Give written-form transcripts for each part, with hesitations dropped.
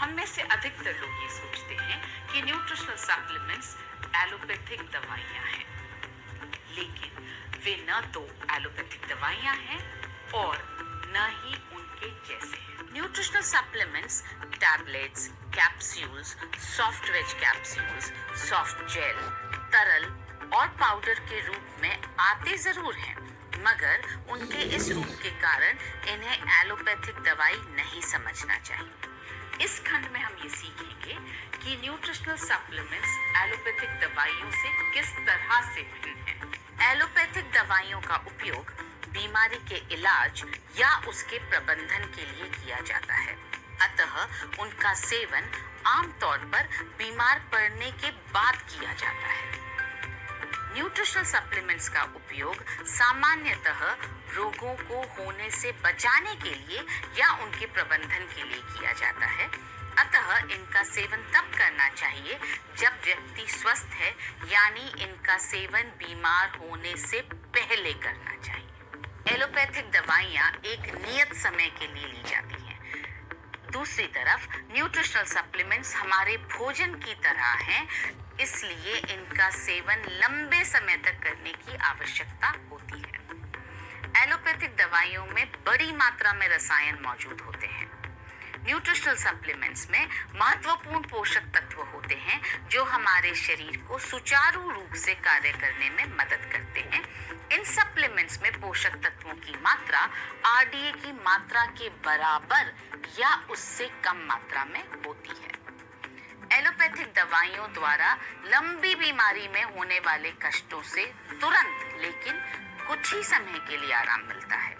हम में से अधिकतर लोग ये सोचते हैं कि न्यूट्रिशनल सप्लीमेंट्स एलोपैथिक दवाइयाँ हैं, लेकिन वे न तो एलोपैथिक दवाइयाँ हैं और न ही उनके जैसे हैं। Nutritional supplements tablets, capsules, soft wedge capsules, soft gel, तरल और पाउडर के रूप में आते जरूर हैं, मगर उनके इस रूप के कारण इन्हें एलोपैथिक दवाई नहीं समझना चाहिए। इस खंड में हम ये सीखेंगे कि न्यूट्रिशनल सप्लीमेंट्स एलोपैथिक दवाइयों से किस तरह से भिन्न हैं। एलोपैथिक दवाइयों का उपयोग बीमारी के इलाज या उसके प्रबंधन के लिए किया जाता है, अतः उनका सेवन आमतौर पर बीमार पड़ने के बाद किया जाता है। न्यूट्रिशनल सप्लीमेंट्स का उपयोग सामान्यतः रोगों को होने से बचाने के लिए या उनके प्रबंधन के लिए किया जाता है, अतः इनका सेवन तब करना चाहिए जब व्यक्ति स्वस्थ है, यानी इनका सेवन बीमार होने से पहले करना चाहिए। एलोपैथिक दवाइयाँ एक नियत समय के लिए ली जाती हैं। दूसरी तरफ न्यूट्रिशनल सप्लीमेंट्स हमारे भोजन की तरह हैं, इसलिए इनका सेवन लंबे समय तक करने की आवश्यकता होती है। एलोपैथिक दवाइयों में बड़ी मात्रा में रसायन मौजूद होते हैं। न्यूट्रिशनल सप्लीमेंट्स में महत्वपूर्ण पोषक तत्व होते हैं जो हमारे शरीर को सुचारू रूप से कार्य करने में मदद करते हैं। इन सप्लीमेंट्स में पोषक तत्वों की मात्रा आरडीए की मात्रा के बराबर या उससे कम मात्रा में होती है। एलोपैथिक दवाइयों द्वारा लंबी बीमारी में होने वाले कष्टों से तुरंत लेकिन कुछ ही समय के लिए आराम मिलता है।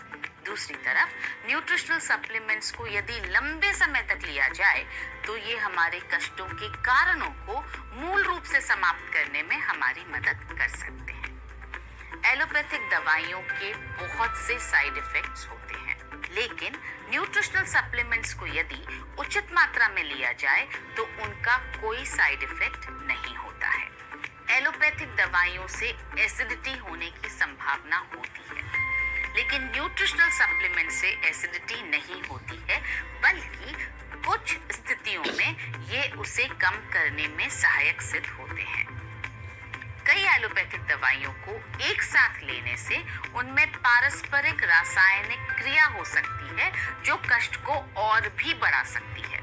दूसरी तरफ न्यूट्रिशनल सप्लीमेंट्स को यदि लंबे समय तक लिया जाए तो ये हमारे कष्टों के कारणों को मूल रूप से समाप्त करने में हमारी मदद कर सकते हैं। एलोपैथिक दवाइयों के बहुत से साइड इफेक्ट्स होते हैं, लेकिन न्यूट्रिशनल सप्लीमेंट्स को यदि उचित मात्रा में लिया जाए तो उनका कोई साइड इफेक्ट नहीं होता है। एलोपैथिक दवाइयों से एसिडिटी होने की संभावना होती है, लेकिन न्यूट्रिशनल सप्लीमेंट से एसिडिटी नहीं होती है, बल्कि कुछ स्थितियों में ये उसे कम करने में सहायक सिद्ध होते हैं। कई एलोपैथिक दवाइयों को एक साथ लेने से उनमें पारस्परिक रासायनिक क्रिया हो सकती है जो कष्ट को और भी बढ़ा सकती है।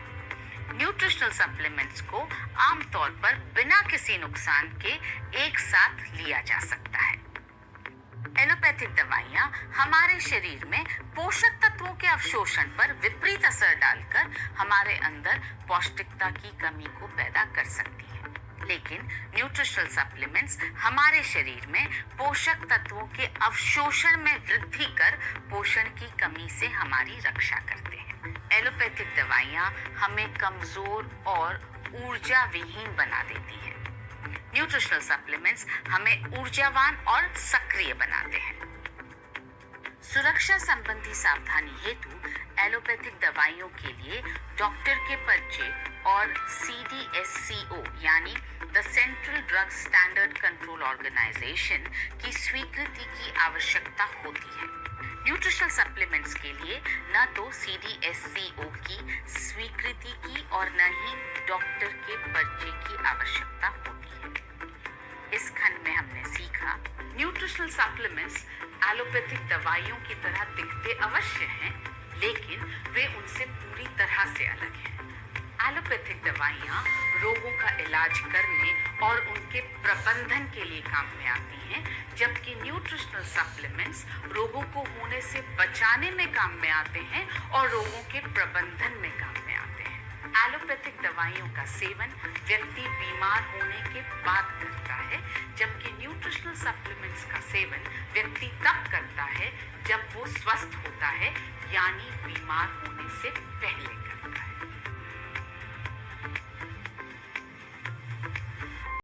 न्यूट्रिशनल सप्लीमेंट्स को आमतौर पर बिना किसी नुकसान के एक साथ लिया जा सकता है। एलोपैथिक दवाइयाँ हमारे शरीर में पोषक तत्वों के अवशोषण पर विपरीत असर डालकर हमारे अंदर पौष्टिकता की कमी को पैदा कर सकती है, लेकिन न्यूट्रिशनल सप्लीमेंट्स हमारे शरीर में पोषक तत्वों के अवशोषण में वृद्धि कर पोषण की कमी से हमारी रक्षा करते हैं। एलोपैथिक दवाइयाँ हमें कमजोर और ऊर्जा विहीन बना देती हैं। न्यूट्रिशनल सप्लीमेंट्स हमें ऊर्जावान और सक्रिय बनाते हैं। सुरक्षा संबंधी सावधानी हेतु एलोपैथिक दवाइयों के लिए डॉक्टर के पर्चे और CDSCO यानी the central drug standard control organisation की स्वीकृति की आवश्यकता होती है। न्यूट्रिशनल सप्लीमेंट्स के लिए न तो CDSCO की स्वीकृति की और न ही डॉक्टर के पर्चे की आवश्यकता होती है। इस खंड में हमने सीखा न्यूट्रिशनल सप्लीमेंट्स एलोपैथिक दवाइयों की तरह दिखते अवश्य हैं, लेकिन वे उनसे पूरी तरह से अलग हैं। एलोपैथिक दवाइयाँ रोगों का इलाज करने और उनके प्रबंधन के लिए काम में आती हैं, जबकि न्यूट्रिशनल सप्लीमेंट्स रोगों को होने से बचाने में काम में आते हैं और रोगों के प्रबंधन में काम में आते हैं। एलोपैथिक दवाइयों का सेवन व्यक्ति बीमार होने के बाद करता है, जबकि न्यूट्रिशनल सप्लीमेंट्स का सेवन व्यक्ति तब करता है जब वो स्वस्थ होता है, यानी बीमार होने से पहले करता है।